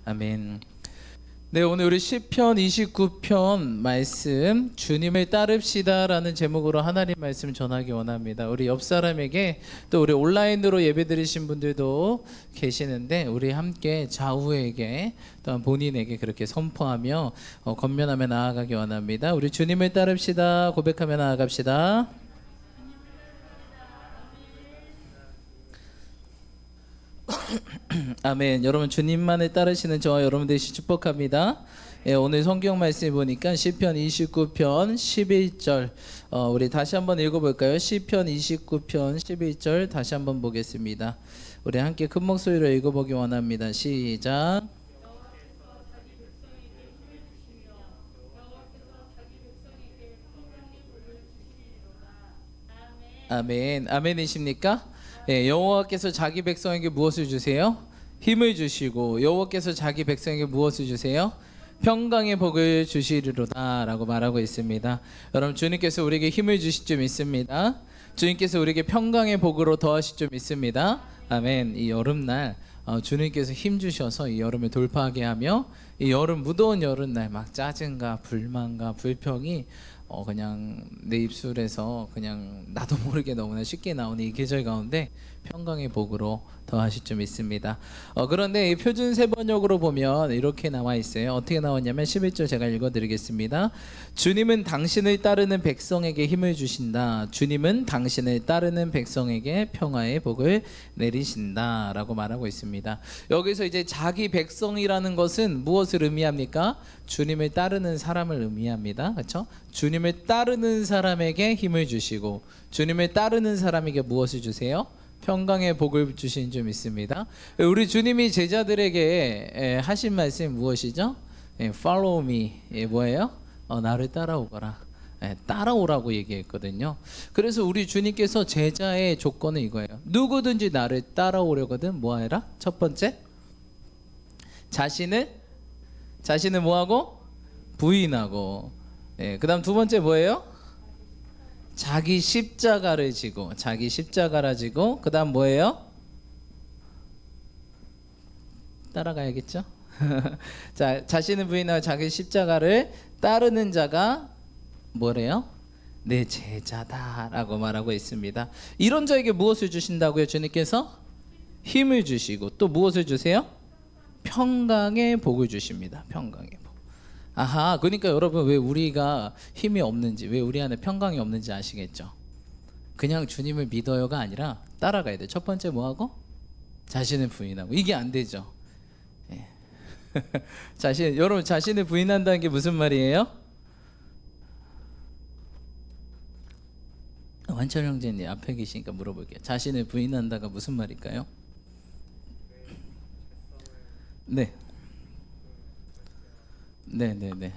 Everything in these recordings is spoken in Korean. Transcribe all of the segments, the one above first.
아멘. 네, 오늘 우리 시편 29편 말씀 주님을 따릅시다라는 제목으로 하나님 말씀 전하기 원합니다. 우리 옆 사람에게 또 우리 온라인으로 예배드리신 분들도 계시는데 우리 함께 좌우에게 또한 본인에게 그렇게 선포하며 권면하며 나아가기 원합니다. 우리 주님을 따릅시다 고백하며 나아갑시다. 아멘. 여러분 주님만을 따르시는 저와 여러분 되시 축복합니다. 오늘 성경 말씀 보니까 시편 29편 11절 우리 다시 한번 읽어볼까요? 시편 29편 11절 다시 한번 보겠습니다. 우리 함께 큰 목소리로 읽어보기 원합니다. 시작. 아멘. 아멘이십니까? 여호와께서 자기 백성에게 무엇을 주세요? 힘을 주시고 여호와께서 자기 백성에게 무엇을 주세요? 평강의 복을 주시리로다 라고 말하고 있습니다. 여러분 주님께서 우리에게 힘을 주실 줄 믿습니다. 주님께서 우리에게 평강의 복으로 더하실 줄 믿습니다. 아멘. 이 여름날 주님께서 힘 주셔서 이 여름을 돌파하게 하며 이 여름 무더운 여름날 막 짜증과 불만과 불평이 그냥 내 입술에서 그냥 나도 모르게 너무나 쉽게 나오는 이 계절 가운데 평강의 복으로 더하실 줄 믿습니다. 그런데 이 표준 세번역으로 보면 이렇게 나와 있어요. 어떻게 나왔냐면 11절 제가 읽어드리겠습니다. 주님은 당신을 따르는 백성에게 힘을 주신다. 주님은 당신을 따르는 백성에게 평화의 복을 내리신다 라고 말하고 있습니다. 여기서 이제 자기 백성이라는 것은 무엇을 의미합니까? 주님을 따르는 사람을 의미합니다. 그렇죠? 주님을 따르는 사람에게 힘을 주시고 주님을 따르는 사람에게 무엇을 주세요? 평강의 복을 주신 줄 믿습니다. 우리 주님이 제자들에게 하신 말씀이 무엇이죠? Follow me. 뭐예요? 나를 따라오거라. 따라오라고 얘기했거든요. 그래서 우리 주님께서 제자의 조건은 이거예요. 누구든지 나를 따라오려거든 뭐해라? 첫 번째, 자신을 뭐하고? 부인하고. 그 다음 두 번째 뭐예요? 자기 십자가를 지고. 그 다음 뭐예요? 따라가야겠죠? 자, 자신을 부인하고 자기 십자가를 따르는 자가 뭐래요? 내 제자다라고 말하고 있습니다. 이런 자에게 무엇을 주신다고요? 주님께서 힘을 주시고 또 무엇을 주세요? 평강의 복을 주십니다. 평강의 복. 아하, 그러니까 여러분 왜 우리가 힘이 없는지, 왜 우리 안에 평강이 없는지 아시겠죠? 그냥 주님을 믿어요가 아니라 따라가야 돼. 첫 번째 뭐하고? 자신을 부인하고. 이게 안 되죠. 여러분 자신을 부인한다는 게 무슨 말이에요? 완철 형제님 앞에 계시니까 물어볼게요. 자신을 부인한다가 무슨 말일까요? 네. 네네네.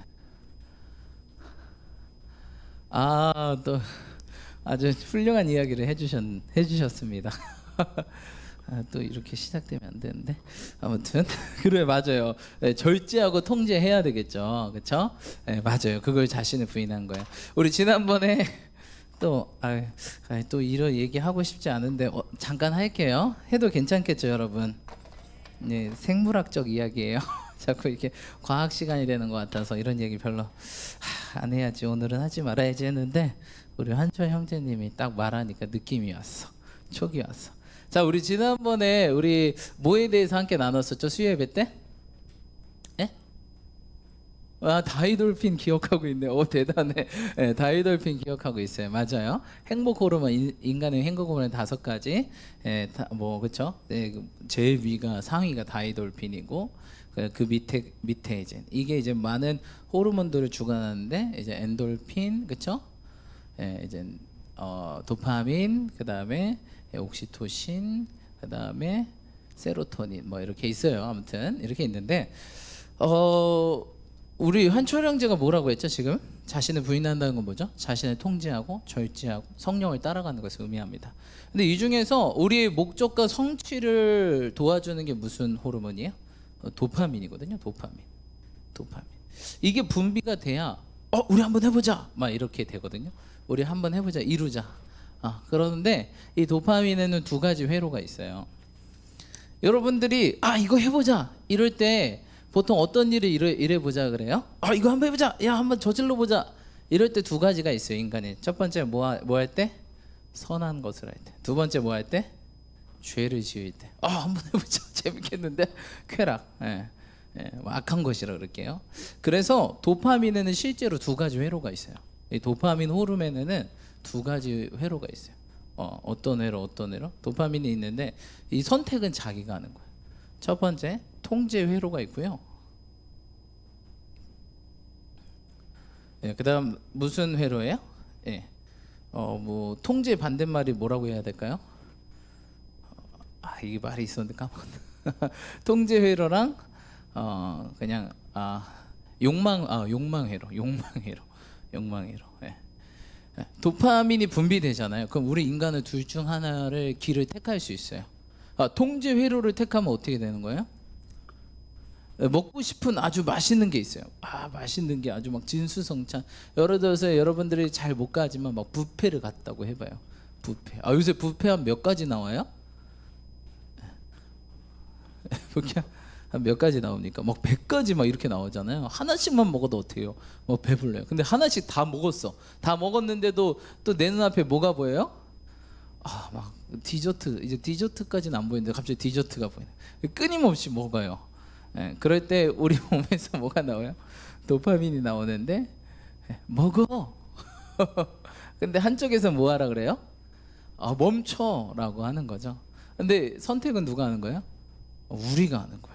또 아주 훌륭한 이야기를 해주셨습니다. 또 이렇게 시작되면 안 되는데 아무튼 그래 맞아요. 절제하고 통제해야 되겠죠, 그렇죠? 맞아요. 그걸 자신을 부인한 거예요. 우리 지난번에 또 이런 얘기 하고 싶지 않은데 잠깐 할게요. 해도 괜찮겠죠, 여러분? 네, 생물학적 이야기예요. 자꾸 이렇게 과학 시간이 되는 것 같아서 이런 얘기 별로 안 해야지, 오늘은 하지 말아야지 했는데 우리 한철 형제님이 딱 말하니까 느낌이 왔어. 촉이 왔어. 자, 우리 지난번에 우리 뭐에 대해서 함께 나눴었죠? 수요예배 때? 다이돌핀 기억하고 있네. 대단해. 다이돌핀 기억하고 있어요. 맞아요. 행복 호르몬, 인간의 행복 호르몬 5가지. 그렇죠? 제일 위가 상위가 다이돌핀이고 그 밑에 이게 이제 많은 호르몬들을 주관하는데 이제 엔돌핀, 그렇죠? 이제 도파민, 그다음에 옥시토신, 그다음에 세로토닌 뭐 이렇게 있어요. 아무튼 이렇게 있는데 우리 한철 형제가 뭐라고 했죠? 지금 자신을 부인한다는 건 뭐죠? 자신을 통제하고 절제하고 성령을 따라가는 것을 의미합니다. 근데 이 중에서 우리의 목적과 성취를 도와주는 게 무슨 호르몬이에요? 도파민이거든요. 도파민. 이게 분비가 돼야 우리 한번 해보자 막 이렇게 되거든요. 우리 한번 해보자, 이루자. 그러는데 이 도파민에는 2가지 회로가 있어요. 여러분들이 이거 해보자 이럴 때 보통 어떤 일을 이래 보자 그래요? 아 이거 한번 해보자. 야 한번 저질러 보자. 이럴 때 두 가지가 있어요 인간이. 첫 번째 뭐 할 때? 선한 것을 할 때. 두 번째 뭐 할 때? 죄를 지을 때. 아 한번 해보자. 재밌겠는데? 쾌락. 뭐 악한 것이라 그럴게요. 그래서 도파민에는 실제로 두 가지 회로가 있어요. 이 도파민 호르몬에는 두 가지 회로가 있어요. 어떤 회로 어떤 회로? 도파민이 있는데 이 선택은 자기가 하는 거예요. 첫 번째 통제 회로가 있고요. 그다음 무슨 회로예요? 뭐 통제 반대말이 뭐라고 해야 될까요? 이게 말이 있었는데 까먹었네. 통제 회로랑 그냥 욕망 회로. 도파민이 분비되잖아요. 그럼 우리 인간은 둘 중 하나를 길을 택할 수 있어요. 통제 회로를 택하면 어떻게 되는 거예요? 먹고 싶은 아주 맛있는 게 있어요. 맛있는 게 아주 막 진수성찬. 예를 들어서 여러분들이 잘 못 가지만 막 뷔페를 갔다고 해봐요. 뷔페. 요새 뷔페 한 몇 가지 나와요? 한 몇 가지 나옵니까? 막 100가지 막 이렇게 나오잖아요. 하나씩만 먹어도 어때요? 배불러요. 근데 하나씩 다 먹었어. 다 먹었는데도 또 내 눈앞에 뭐가 보여요? 막 디저트. 이제 디저트까지는 안 보이는데 갑자기 디저트가 보이네. 끊임없이 먹어요. 그럴 때 우리 몸에서 뭐가 나와요? 도파민이 나오는데 먹어. 근데 한쪽에서 뭐 하라 그래요? 멈춰라고 하는 거죠. 근데 선택은 누가 하는 거예요? 우리가 하는 거예요.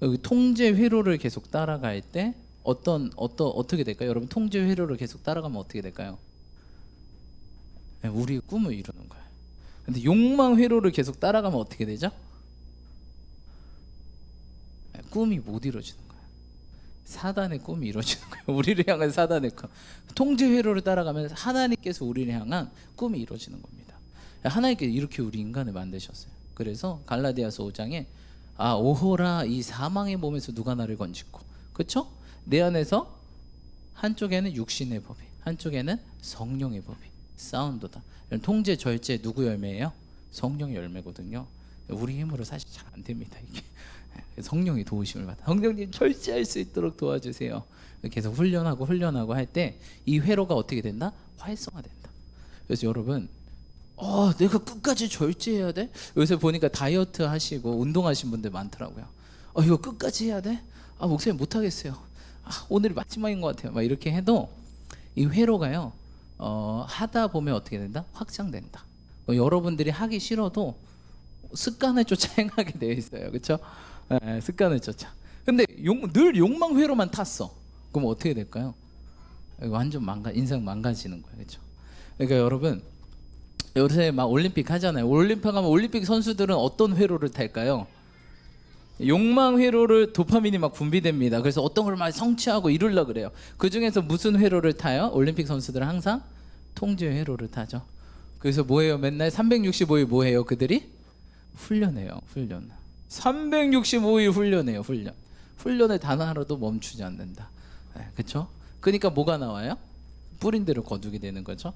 여기 통제 회로를 계속 따라갈 때 어떻게 될까요? 여러분 통제 회로를 계속 따라가면 어떻게 될까요? 우리의 꿈을 이루는 거예요. 근데 욕망 회로를 계속 따라가면 어떻게 되죠? 꿈이 못 이루어지는 거예요. 사단의 꿈이 이루어지는 거예요. 우리를 향한 사단의 꿈. 통제 회로를 따라가면 하나님께서 우리를 향한 꿈이 이루어지는 겁니다. 하나님께서 이렇게 우리 인간을 만드셨어요. 그래서 갈라디아서 5장에 오호라 이 사망의 몸에서 누가 나를 건지고, 그렇죠? 내 안에서 한쪽에는 육신의 법이, 한쪽에는 성령의 법이 싸운도다. 통제 절제 누구 열매예요? 성령 열매거든요. 우리 힘으로 사실 잘 안 됩니다 이게. 성령이 도우심을 받아. 성령님 절제할 수 있도록 도와주세요. 계속 훈련하고 할 때 이 회로가 어떻게 된다? 활성화된다. 그래서 여러분 내가 끝까지 절제해야 돼? 요새 보니까 다이어트 하시고 운동하신 분들 많더라고요. 이거 끝까지 해야 돼? 목사님 못하겠어요. 오늘이 마지막인 것 같아요. 막 이렇게 해도 이 회로가요 하다 보면 어떻게 된다? 확장된다. 여러분들이 하기 싫어도 습관을 쫓아 행하게 되어 있어요. 그렇죠? 습관을 쫓아. 근데 늘 욕망 회로만 탔어. 그럼 어떻게 될까요? 완전 인생 망가지는 거예요. 그렇죠? 그러니까 여러분 요새 막 올림픽 하잖아요. 올림픽 하면 올림픽 선수들은 어떤 회로를 탈까요? 욕망 회로를 도파민이 막 분비됩니다. 그래서 어떤 걸 막 성취하고 이루려고 그래요. 그 중에서 무슨 회로를 타요? 올림픽 선수들은 항상 통제 회로를 타죠. 그래서 뭐해요? 맨날 365일 뭐해요? 그들이? 훈련해요. 훈련. 365일 훈련해요. 훈련을 단 하루도 멈추지 않는다. 그렇죠? 그러니까 뭐가 나와요? 뿌린 대로 거두게 되는 거죠.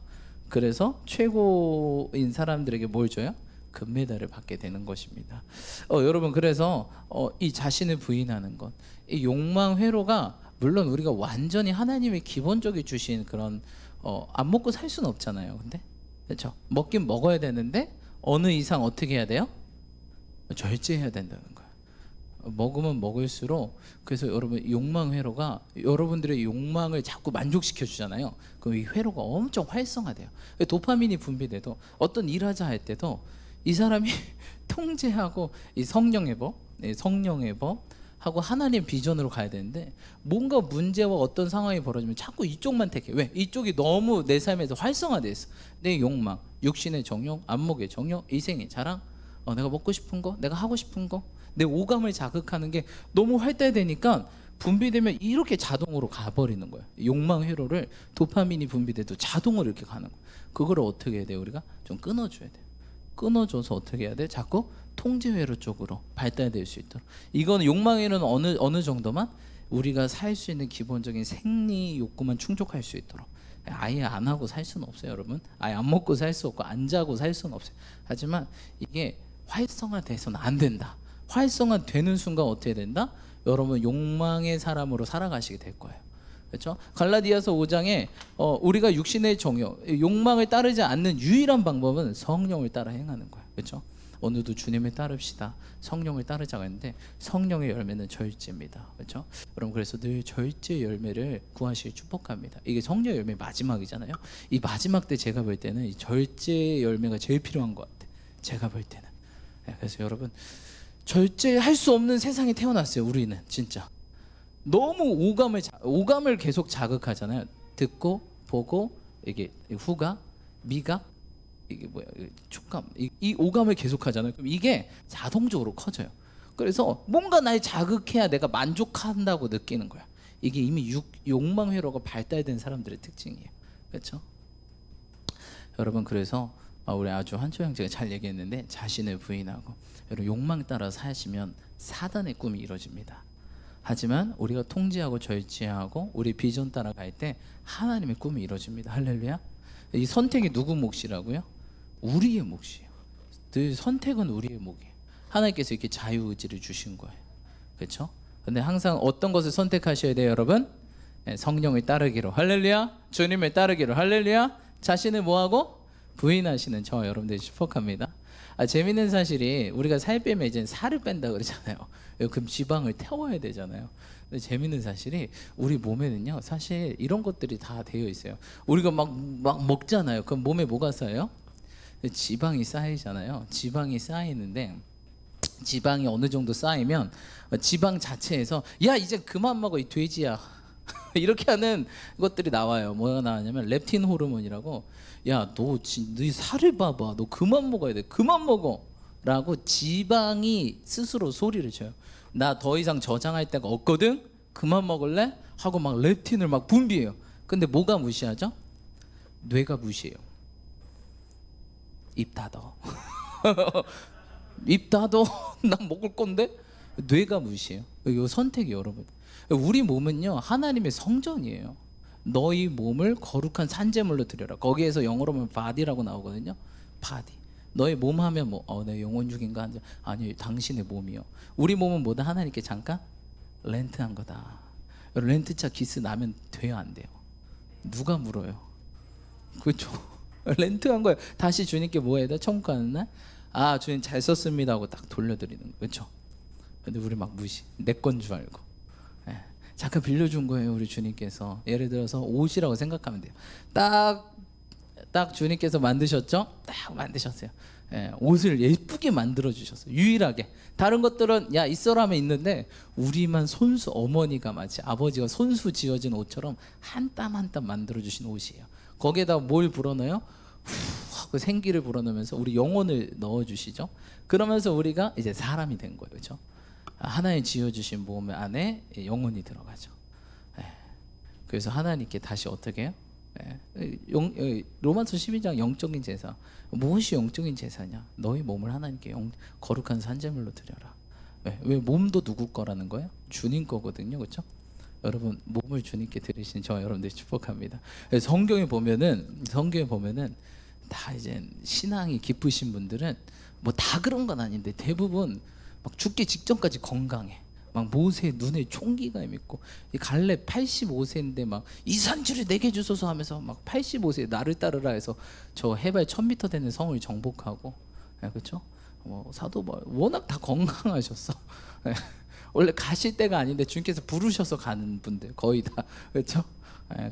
그래서 최고인 사람들에게 뭘 줘요? 금메달을 받게 되는 것입니다. 여러분 그래서 이 자신을 부인하는 것, 이 욕망 회로가 물론 우리가 완전히 하나님의 기본적인 주신 그런 안 먹고 살 수는 없잖아요. 근데 그렇죠? 먹긴 먹어야 되는데 어느 이상 어떻게 해야 돼요? 절제해야 된다는 거예요. 먹으면 먹을수록. 그래서 여러분 욕망 회로가 여러분들의 욕망을 자꾸 만족시켜 주잖아요. 그럼 이 회로가 엄청 활성화돼요. 도파민이 분비돼도 어떤 일하자 할 때도 이 사람이 통제하고 이 성령의 법 하고 하나님 비전으로 가야 되는데 뭔가 문제와 어떤 상황이 벌어지면 자꾸 이쪽만 택해. 왜? 이쪽이 너무 내 삶에서 활성화돼 있어. 내 욕망, 육신의 정욕, 안목의 정욕, 이생의 자랑, 내가 먹고 싶은 거, 내가 하고 싶은 거, 내 오감을 자극하는 게 너무 활달되니까 분비되면 이렇게 자동으로 가버리는 거예요. 욕망 회로를 도파민이 분비돼도 자동으로 이렇게 가는 거예요. 그걸 어떻게 해야 돼요? 우리가 좀 끊어줘야 돼요. 끊어줘서 어떻게 해야 돼? 자꾸 통제 회로 쪽으로 발달될 수 있도록. 이건 욕망 회로는 어느 정도만 우리가 살 수 있는 기본적인 생리 욕구만 충족할 수 있도록. 아예 안 하고 살 수는 없어요, 여러분. 아예 안 먹고 살 수 없고 안 자고 살 수는 없어요. 하지만 이게 활성화돼서는 안 된다. 활성화되는 순간 어떻게 된다? 여러분 욕망의 사람으로 살아가시게 될 거예요. 그렇죠? 갈라디아서 5장에 우리가 육신의 정욕, 욕망을 따르지 않는 유일한 방법은 성령을 따라 행하는 거예요. 그렇죠? 오늘도 주님을 따릅시다. 성령을 따르자고 했는데 성령의 열매는 절제입니다. 그렇죠? 여러분 그래서 늘 절제 열매를 구하시길 축복합니다. 이게 성령 열매 마지막이잖아요. 이 마지막 때 제가 볼 때는 이 절제 열매가 제일 필요한 것 같아요. 제가 볼 때는. 그래서 여러분 절제할 수 없는 세상에 태어났어요. 우리는 진짜 너무 오감을 계속 자극하잖아요. 듣고 보고 이게 후각, 미각, 이게 뭐야, 촉감, 이 오감을 계속하잖아요. 그럼 이게 자동적으로 커져요. 그래서 뭔가 날 자극해야 내가 만족한다고 느끼는 거야. 이게 이미 욕망 회로가 발달된 사람들의 특징이에요. 그렇죠? 여러분 그래서 우리 아주 한초 형제가 잘 얘기했는데 자신을 부인하고 여러분 욕망 따라 사시면 사단의 꿈이 이루어집니다. 하지만 우리가 통제하고 절제하고 우리 비전 따라갈 때 하나님의 꿈이 이루어집니다. 할렐루야. 이 선택이 누구 몫이라고요? 우리의 몫이에요. 늘 선택은 우리의 몫이에요. 하나님께서 이렇게 자유의지를 주신 거예요. 그렇죠? 근데 항상 어떤 것을 선택하셔야 돼요, 여러분? 성령을 따르기로. 할렐루야. 주님을 따르기로. 할렐루야. 자신을 뭐하고? 부인하시는 저 여러분들이 축복합니다. 재밌는 사실이 우리가 살 빼면 이제 살을 뺀다 그러잖아요. 그럼 지방을 태워야 되잖아요. 근데 재밌는 사실이 우리 몸에는요 사실 이런 것들이 다 되어 있어요. 우리가 막 먹잖아요. 그럼 몸에 뭐가 쌓여요? 지방이 쌓이잖아요. 지방이 쌓이는데 지방이 어느 정도 쌓이면 지방 자체에서 야 이제 그만 먹어 이 돼지야 이렇게 하는 것들이 나와요. 뭐가 나왔냐면 렙틴 호르몬이라고 야 너 살을 봐봐 너 그만 먹어야 돼 그만 먹어 라고 지방이 스스로 소리를 쳐요. 나 더 이상 저장할 데가 없거든 그만 먹을래? 하고 막 렙틴을 막 분비해요. 근데 뭐가 무시하죠? 뇌가 무시해요. 입 닫어 입 닫어 난 먹을 건데 뇌가 무시해요. 이 선택이 여러분 우리 몸은요 하나님의 성전이에요. 너희 몸을 거룩한 산제물로 드려라. 거기에서 영어로 보면 body라고 나오거든요. body. 너희 몸 하면 내 영혼 죽인가? 아니요 당신의 몸이요. 우리 몸은 뭐다? 하나님께 잠깐 렌트한 거다. 렌트차 기스 나면 돼요 안 돼요? 누가 물어요? 그렇죠? 렌트한 거예요. 다시 주님께 뭐 해야 돼? 천국 가는 날? 주님 잘 썼습니다 하고 딱 돌려드리는 거. 그렇죠? 근데 우리 막 무시. 내 건 줄 알고. 잠깐 빌려준 거예요 우리 주님께서. 예를 들어서 옷이라고 생각하면 돼요. 딱 주님께서 만드셨죠? 딱 만드셨어요. 옷을 예쁘게 만들어 주셨어요. 유일하게. 다른 것들은 야 있어라 하면 있는데 우리만 손수 어머니가 마치 아버지가 손수 지어진 옷처럼 한 땀 한 땀 만들어 주신 옷이에요. 거기에다 뭘 불어넣어요? 후 하고 생기를 불어넣으면서 우리 영혼을 넣어 주시죠. 그러면서 우리가 이제 사람이 된 거예요. 그렇죠? 하나님 지어주신 몸 안에 영혼이 들어가죠. 그래서 하나님께 다시 어떻게 해요? 로마서 12장 영적인 제사. 무엇이 영적인 제사냐? 너희 몸을 하나님께 거룩한 산제물로 드려라. 왜 몸도 누구 거라는 거예요? 주님 거거든요. 그렇죠? 여러분 몸을 주님께 드리신 저 여러분들 축복합니다. 성경에 보면은 다 이제 신앙이 깊으신 분들은 뭐 다 그런 건 아닌데 대부분 막 죽기 직전까지 건강해. 막 모세 눈에 총기가 있고 이 갈렙 85세인데 막 이 산지를 내게 주소서 하면서 막 85세 나를 따르라 해서 저 해발 1000m 되는 성을 정복하고 그렇죠? 사도 워낙 다 건강하셨어. 원래 가실 때가 아닌데 주님께서 부르셔서 가는 분들 거의 다 그렇죠?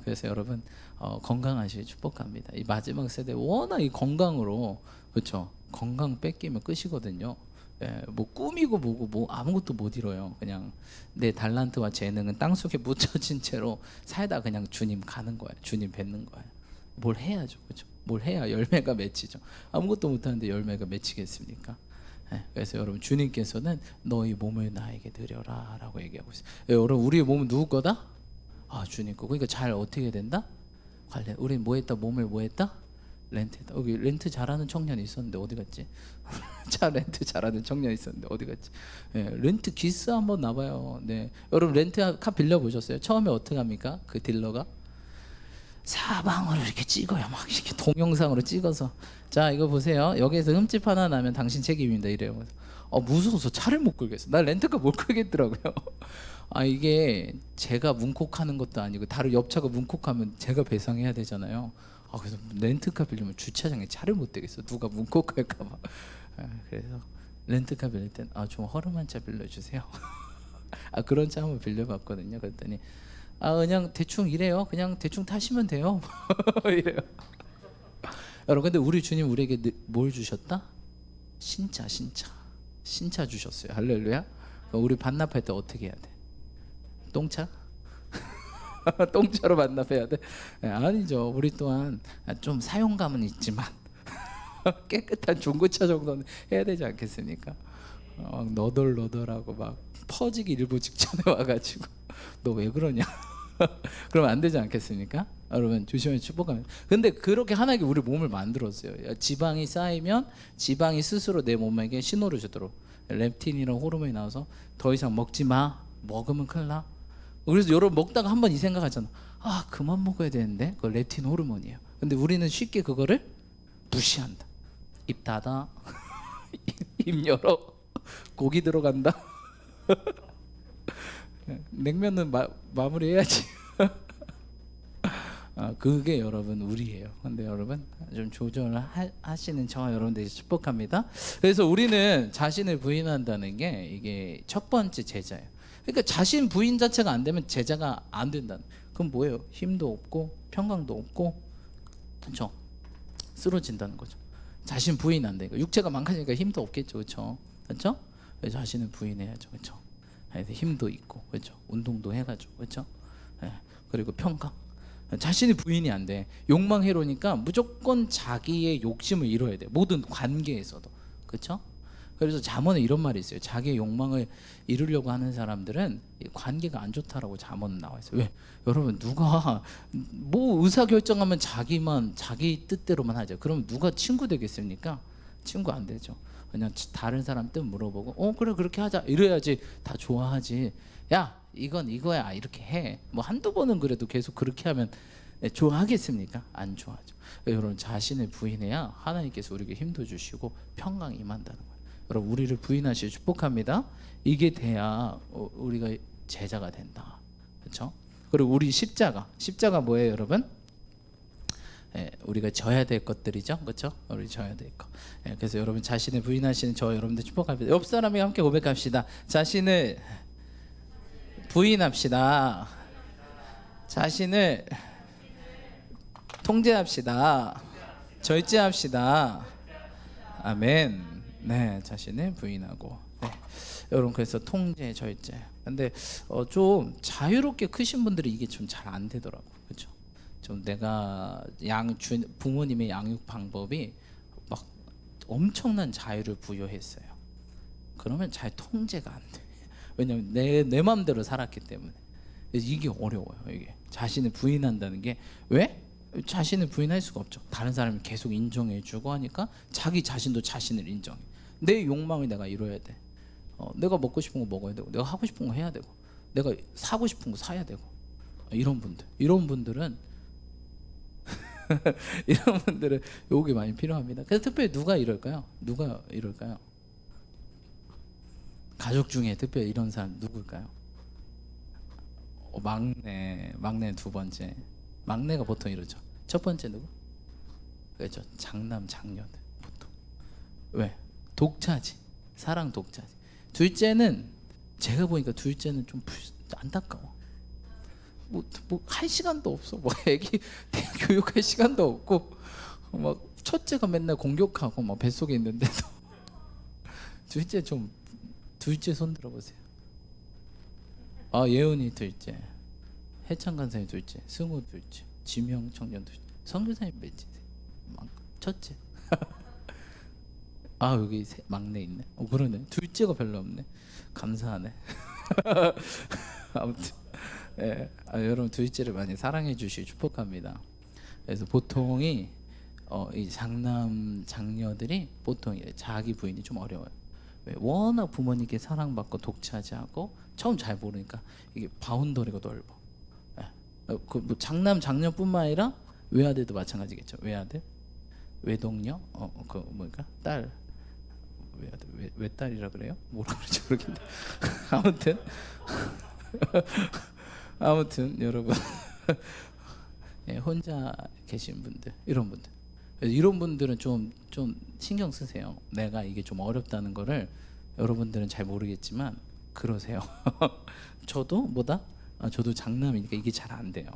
그래서 여러분 건강하시길 축복합니다. 이 마지막 세대 워낙 이 건강으로 그렇죠? 건강 뺏기면 끝이거든요. 뭐 꿈이고 뭐고 뭐 아무것도 못 이뤄요. 그냥 내 달란트와 재능은 땅속에 묻혀진 채로 살다 그냥 주님 가는 거예요. 주님 뵙는 거예요. 뭘 해야죠, 그렇죠? 뭘 해야 열매가 맺히죠. 아무것도 못하는데 열매가 맺히겠습니까? 그래서 여러분 주님께서는 너희 몸을 나에게 드려라라고 얘기하고 있어요. 여러분 우리의 몸은 누구 거다? 주님 거. 그러니까 잘 어떻게 된다? 관련. 우리 뭐 했다? 몸을 뭐 했다? 렌트했다. 여기 렌트 잘하는 청년이 있었는데 어디 갔지? 차 렌트 잘하는 청년이 있었는데 어디 갔지? 렌트 기스 한번 나봐요. 네, 여러분 렌트 카 빌려 보셨어요? 처음에 어떻게 합니까? 그 딜러가 사방으로 이렇게 찍어요. 막 이렇게 동영상으로 찍어서 자 이거 보세요. 여기에서 흠집 하나 나면 당신 책임입니다. 이래요. 무서워서 차를 못 끌겠어. 나 렌트카 못 끌겠더라고요. 이게 제가 문콕하는 것도 아니고 다른 옆차가 문콕하면 제가 배상해야 되잖아요. 그래서 렌트카 빌리면 주차장에 차를 못 대겠어. 누가 문콕할까 봐. 그래서 렌트카 빌릴 땐 좀 허름한 차 빌려주세요. 그런 차 한번 빌려봤거든요. 그랬더니 그냥 대충 이래요. 그냥 대충 타시면 돼요. 이래요. 여러분, 근데 우리 주님 우리에게 뭘 주셨다? 신차 주셨어요. 할렐루야. 우리 반납할 때 어떻게 해야 돼? 똥차? 똥차로 반납해야 돼? 아니죠. 우리 또한 좀 사용감은 있지만 깨끗한 중고차 정도는 해야 되지 않겠습니까? 너덜너덜하고 막 퍼지기 일부 직전에 와가지고 너 왜 그러냐? 그러면 안 되지 않겠습니까? 여러분 조심히 축복합니다. 근데 그렇게 하나님께 우리 몸을 만들었어요. 지방이 쌓이면 지방이 스스로 내 몸에게 신호를 주도록 렙틴이라는 호르몬이 나와서 더 이상 먹지 마. 먹으면 큰일 나. 그래서 여러분 먹다가 한번 이 생각하잖아. 그만 먹어야 되는데 그거 렙틴 호르몬이에요. 근데 우리는 쉽게 그거를 무시한다. 입 닫아. 입 열어. 고기 들어간다. 냉면은 마무리해야지. 그게 여러분 우리예요. 근데 여러분 좀 조절을 하시는 저와 여러분들이 축복합니다. 그래서 우리는 자신을 부인한다는 게 이게 첫 번째 제자예요. 그러니까 자신 부인 자체가 안 되면 제자가 안 된다는. 그럼 뭐예요? 힘도 없고 평강도 없고, 그렇죠? 쓰러진다는 거죠. 자신 부인 안 되니까 육체가 망가지니까 힘도 없겠죠, 그렇죠? 그렇죠? 자신을 부인해야죠, 그렇죠? 힘도 있고, 그렇죠? 운동도 해가지고, 그렇죠? 그리고 평강. 자신이 부인이 안 돼. 욕망해로니까 무조건 자기의 욕심을 이뤄야 돼. 모든 관계에서도, 그렇죠? 그래서 잠언에 이런 말이 있어요. 자기의 욕망을 이루려고 하는 사람들은 관계가 안 좋다라고 잠언 나와 있어요. 왜? 여러분 누가 뭐 의사 결정하면 자기 뜻대로만 하죠. 그럼 누가 친구 되겠습니까? 친구 안 되죠. 그냥 다른 사람 뜻 물어보고 그래 그렇게 하자 이래야지 다 좋아하지. 야 이건 이거야 이렇게 해. 뭐 한두 번은 그래도 계속 그렇게 하면 좋아하겠습니까? 안 좋아하죠. 여러분 자신을 부인해야 하나님께서 우리에게 힘도 주시고 평강이 임한다는 거예요. 여러분 우리를 부인하시고 축복합니다. 이게 돼야 우리가 제자가 된다. 그렇죠? 그리고 우리 십자가 뭐예요, 여러분? 우리가 져야 될 것들이죠, 그렇죠? 우리 져야 될 것. 그래서 여러분 자신을 부인하시는 저 여러분들 축복합니다. 옆 사람이 함께 고백합시다. 자신을 부인합시다. 자신을 통제합시다. 절제합시다. 아멘. 네, 자신을 부인하고. 네. 여러분 그래서 통제, 절제. 근데 좀 자유롭게 크신 분들이 이게 좀 잘 안 되더라고, 그렇죠? 좀 내가 부모님의 양육 방법이 막 엄청난 자유를 부여했어요. 그러면 잘 통제가 안 돼. 왜냐면 내 마음대로 살았기 때문에. 이게 어려워요. 이게 자신을 부인한다는 게 왜? 자신을 부인할 수가 없죠. 다른 사람이 계속 인정해주고 하니까 자기 자신도 자신을 인정해. 내 욕망을 내가 이뤄야 돼. 내가 먹고 싶은 거 먹어야 되고, 내가 하고 싶은 거 해야 되고, 내가 사고 싶은 거 사야 되고. 이런 분들은 이런 분들은 요게 많이 필요합니다. 그래서 특별히 누가 이럴까요? 가족 중에 특별히 이런 사람 누굴까요? 막내 두 번째. 막내가 보통 이러죠. 첫 번째 누구? 그렇죠. 장남 장녀들 보통. 왜? 독차지. 사랑 독차지. 둘째는 제가 보니까 둘째는 좀 안타까워. 뭐 할 시간도 없어. 뭐 애기 교육할 시간도 없고 막 첫째가 맨날 공격하고 막 뱃속에 있는데도 둘째 손 들어보세요. 예은이 둘째, 해찬 간사님 둘째, 승우 둘째, 지명 청년 둘째, 선교사님 몇째? 첫째. 여기 막내 있네. 그러네. 둘째가 별로 없네. 감사하네. 아무튼 여러분 둘째를 많이 사랑해 주시고 축복합니다. 그래서 보통이 이 장남 장녀들이 보통 자기 부인이 좀 어려워요. 왜? 워낙 부모님께 사랑받고 독차지하고 처음 잘 모르니까 이게 바운더리가 넓어. 뭐 장남 장녀뿐만 아니라 외아들도 마찬가지겠죠. 외아들, 외동녀, 딸, 왜 딸이라 그래요? 뭐라 그러지 모르겠는데 아무튼 아무튼 여러분 예, 혼자 계신 분들 이런 분들 이런 분들은 좀 신경 쓰세요. 내가 이게 좀 어렵다는 거를 여러분들은 잘 모르겠지만 그러세요. 저도 뭐다? 저도 장남이니까 이게 잘 안 돼요.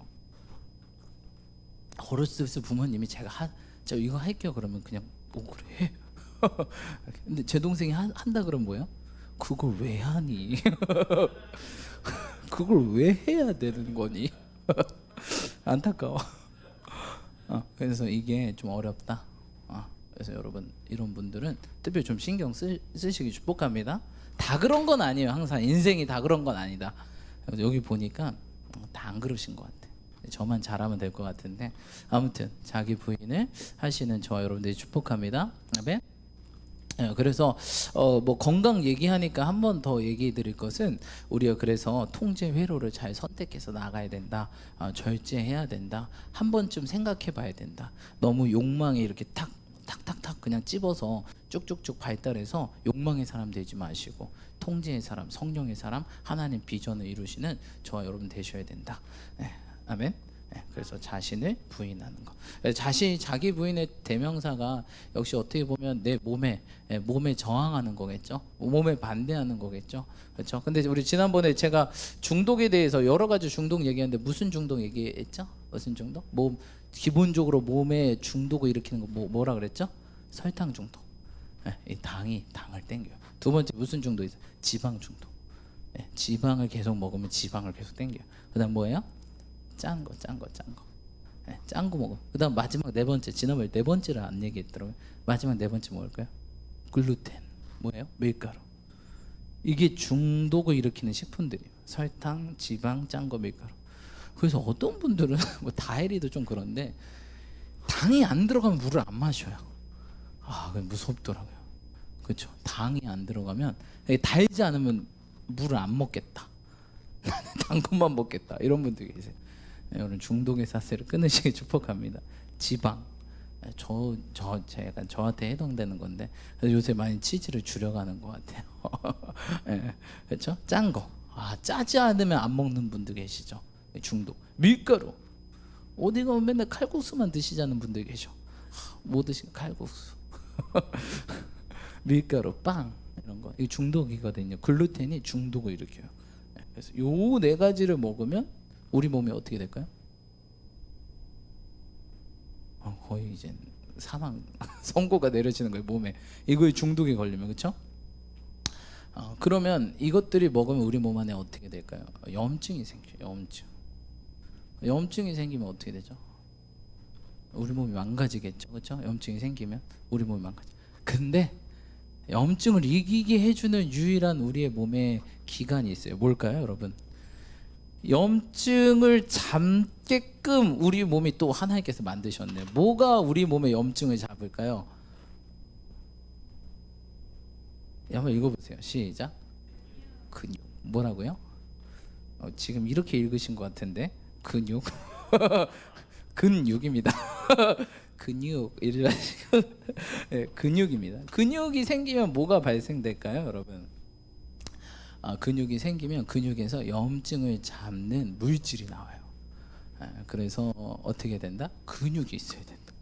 어렸을 때 부모님이 제가 이거 할게요 그러면 그냥 그래. 근데 제 동생이 한다 그러면 뭐야? 그걸 왜 하니? 그걸 왜 해야 되는 거니? 안타까워. 그래서 이게 좀 어렵다. 그래서 여러분 이런 분들은 특별히 좀 신경 쓰시기 축복합니다. 다 그런 건 아니에요. 항상 인생이 다 그런 건 아니다. 여기 보니까 다 안 그러신 것 같아. 저만 잘하면 될 것 같은데 아무튼 자기 부인을 하시는 저와 여러분들이 축복합니다. 아멘. 그래서 뭐 건강 얘기하니까 한 번 더 얘기해 드릴 것은 우리가 그래서 통제 회로를 잘 선택해서 나가야 된다. 절제해야 된다. 한 번쯤 생각해 봐야 된다. 너무 욕망에 이렇게 탁탁탁 그냥 찝어서 쭉쭉쭉 발달해서 욕망의 사람 되지 마시고 통제의 사람, 성령의 사람, 하나님 비전을 이루시는 저와 여러분 되셔야 된다. 아멘. 그래서 자신을 부인하는 거. 자기 부인의 대명사가 역시 어떻게 보면 내 몸에 저항하는 거겠죠. 몸에 반대하는 거겠죠. 그렇죠. 근데 우리 지난번에 제가 중독에 대해서 여러 가지 중독 얘기했는데 무슨 중독 얘기했죠? 무슨 중독? 기본적으로 몸에 중독을 일으키는 거 뭐라 그랬죠? 설탕 중독. 이 당을 땡겨요. 두 번째 무슨 중독 있어요? 지방 중독. 지방을 계속 먹으면 지방을 계속 땡겨요. 그다음 뭐예요? 짠 거. 짠 거 먹어. 그다음 마지막 네 번째. 지난번에 네 번째를 안 얘기했더라고요. 마지막 네 번째 뭘까요? 글루텐. 뭐예요? 밀가루. 이게 중독을 일으키는 식품들이에요. 설탕, 지방, 짠 거, 밀가루. 그래서 어떤 분들은 뭐 다이리도 좀 그런데 당이 안 들어가면 물을 안 마셔요. 그게 무섭더라고요. 그렇죠? 당이 안 들어가면 달지 않으면 물을 안 먹겠다. 단 것만 먹겠다. 이런 분들 계세요. 여러분 중독의 사슬을 끊으시기 축복합니다. 지방. 약간 저한테 해당되는 건데 그래서 요새 많이 치즈를 줄여가는 것 같아요. 그렇죠? 짠 거. 짜지 않으면 안 먹는 분들 계시죠. 중독. 밀가루. 어디 가면 맨날 칼국수만 드시자는 분들 계셔. 뭐 드시는 칼국수. 밀가루, 빵 이런 거. 이 중독이거든요. 글루텐이 중독을 일으켜요. 그래서 요 네 가지를 먹으면 우리 몸이 어떻게 될까요? 거의 이제 사망 선고가 내려지는 거예요. 몸에 이거에 중독이 걸리면. 그렇죠? 그러면 이것들이 먹으면 우리 몸 안에 어떻게 될까요? 염증이 생겨요. 염증이 생기면 어떻게 되죠? 우리 몸이 망가지겠죠. 그렇죠? 염증이 생기면 우리 몸이 망가져. 근데 염증을 이기게 해주는 유일한 우리의 몸에 기관이 있어요. 뭘까요, 여러분? 염증을 잡게끔 우리 몸이 또 하나님께서 만드셨네요. 뭐가 우리 몸의 염증을 잡을까요? 한번 읽어보세요. 시작. 근육. 뭐라고요? 지금 이렇게 읽으신 것 같은데 근육. 근육입니다. 근육 이래가지고 근육입니다. 근육이 생기면 뭐가 발생될까요, 여러분? 근육이 생기면 근육에서 염증을 잡는 물질이 나와요. 그래서 어떻게 된다? 근육이 있어야 된다.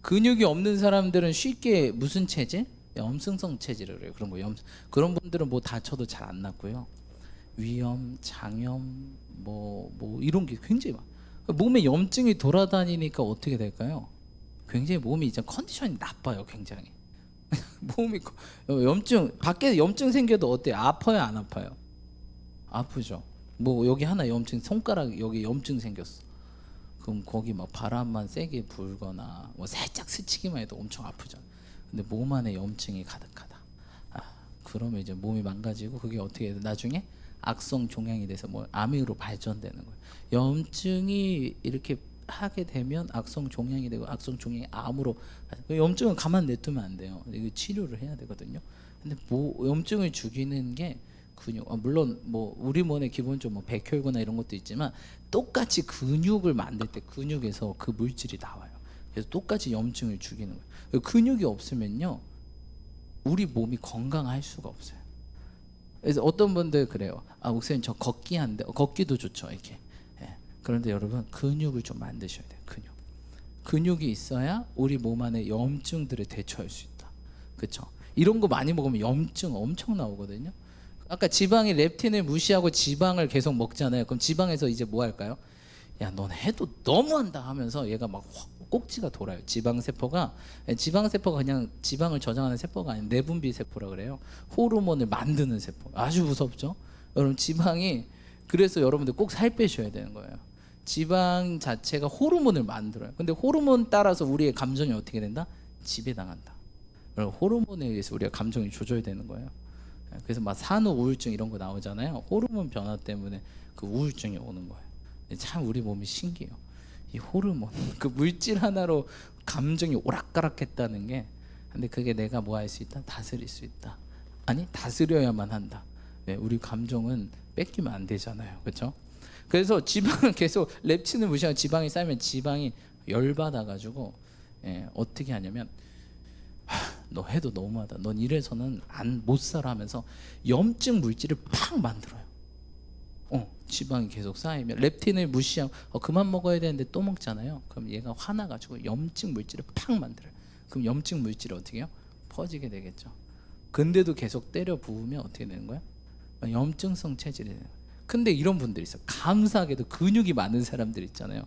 근육이 없는 사람들은 쉽게 무슨 체질? 염증성 체질을 그래요. 그런 거 그런 분들은 뭐 다쳐도 잘 안 낫고요. 위염, 장염, 뭐 이런 게 굉장히 많아요. 몸에 염증이 돌아다니니까 어떻게 될까요? 굉장히 몸이 이제 컨디션이 나빠요. 굉장히. 몸이 염증 밖에 염증 생겨도 어때요? 아파요, 안 아파요? 아프죠. 뭐 여기 하나 염증 손가락 여기 염증 생겼어. 그럼 거기 막 바람만 세게 불거나 뭐 살짝 스치기만 해도 엄청 아프잖아. 근데 몸 안에 염증이 가득하다. 그러면 이제 몸이 망가지고 그게 어떻게 돼? 나중에 악성 종양이 돼서 뭐 암으로 발전되는 거예요. 염증이 이렇게 하게 되면 악성 종양이 되고 악성 종양이 암으로. 염증은 가만 냅두면 안 돼요. 이거 치료를 해야 되거든요. 근데 염증을 죽이는 게 근육. 물론 뭐 우리 몸에 기본적으로 뭐 백혈구나 이런 것도 있지만 똑같이 근육을 만들 때 근육에서 그 물질이 나와요. 그래서 똑같이 염증을 죽이는 거예요. 근육이 없으면요 우리 몸이 건강할 수가 없어요. 그래서 어떤 분들 그래요. 아 목사님 저 걷기 한데 걷기도 좋죠 이렇게. 예. 그런데 여러분 근육을 좀 만드셔야 돼요. 근육이 있어야 우리 몸 안에 염증들을 대처할 수 있다. 그렇죠? 이런 거 많이 먹으면 염증 엄청 나오거든요. 아까 지방이 렙틴을 무시하고 지방을 계속 먹잖아요. 그럼 지방에서 이제 뭐 할까요? 야, 넌 해도 너무한다 하면서 얘가 막 꼭지가 돌아요. 지방세포가 그냥 지방을 저장하는 세포가 아닌 내분비 세포라 그래요. 호르몬을 만드는 세포. 아주 무섭죠? 여러분 지방이 그래서 여러분들 꼭 살 빼셔야 되는 거예요. 지방 자체가 호르몬을 만들어요. 근데 호르몬 따라서 우리의 감정이 어떻게 된다? 지배당한다. 호르몬에 의해서 우리가 감정이 조절되는 거예요. 그래서 막 산후 우울증 이런 거 나오잖아요. 호르몬 변화 때문에 그 우울증이 오는 거예요. 참 우리 몸이 신기해요. 이 호르몬 그 물질 하나로 감정이 오락가락했다는 게, 근데 그게 내가 뭐 할 수 있다? 다스릴 수 있다. 아니 다스려야만 한다. 네, 우리 감정은 뺏기면 안 되잖아요. 그렇죠? 그래서 지방은 계속 렙틴을 무시하고 지방이 쌓이면 지방이 열받아 가지고 어떻게 하냐면 너 해도 너무하다. 넌 이래서는 못 살아 하면서 염증 물질을 팍 만들어요. 지방이 계속 쌓이면 렙틴을 무시하고 그만 먹어야 되는데 또 먹잖아요. 그럼 얘가 화나가지고 염증 물질을 팍 만들어요. 그럼 염증 물질이 어떻게 해요? 퍼지게 되겠죠. 근데도 계속 때려 부으면 어떻게 되는 거야? 염증성 체질이 되는 거예요. 근데 이런 분들이 있어요. 감사하게도 근육이 많은 사람들 있잖아요.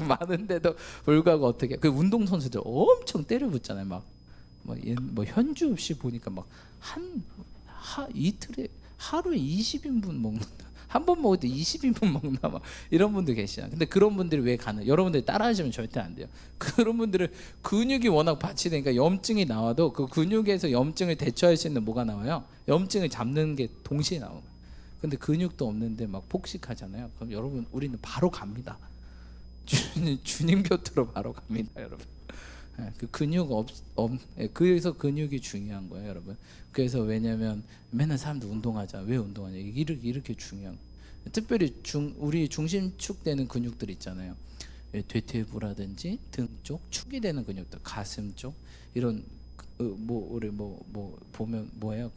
많은데도 불구하고 어떻게 그 운동선수들 엄청 때려 붓잖아요. 뭐 현주 없이 보니까 막 이틀에 하루에 20인분 먹는다. 한 번 먹을 때 20인분 먹나 막 이런 분들 계시잖아요. 근데 그런 분들이 왜 여러분들이 따라하시면 절대 안 돼요. 그런 분들은 근육이 워낙 받치되니까 염증이 나와도 그 근육에서 염증을 대처할 수 있는 뭐가 나와요? 염증을 잡는 게 동시에 나오는 거예요. 근데 근육도 없는데 막 폭식하잖아요. 그럼 여러분 우리는 바로 갑니다. 주님 곁으로 바로 갑니다, 여러분. 그 근육 그래서 근육이 중요한 거예요, 여러분. 그래서 왜냐면 맨날 사람들 운동하자. 왜 운동하냐? 이렇게 중요한 거예요. 특별히 우리 중심축 되는 근육들 있잖아요. 대퇴부라든지 등 쪽 축이 되는 근육들, 가슴 쪽 이런 우리 보면 뭐예요?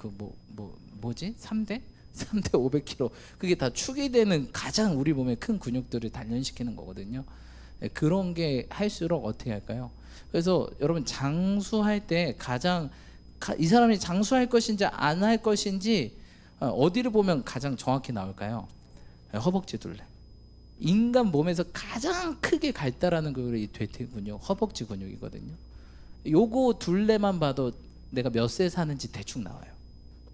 뭐지? 3대 500kg. 그게 다 축이 되는 가장 우리 몸에 큰 근육들을 단련시키는 거거든요. 그런 게 할수록 어떻게 할까요? 그래서 여러분 장수할 때 가장 이 사람이 장수할 것인지 안 할 것인지 어디를 보면 가장 정확히 나올까요? 허벅지 둘레. 인간 몸에서 가장 크게 갈달하는 이 대퇴 근육, 허벅지 근육이거든요. 요거 둘레만 봐도 내가 몇 세 사는지 대충 나와요.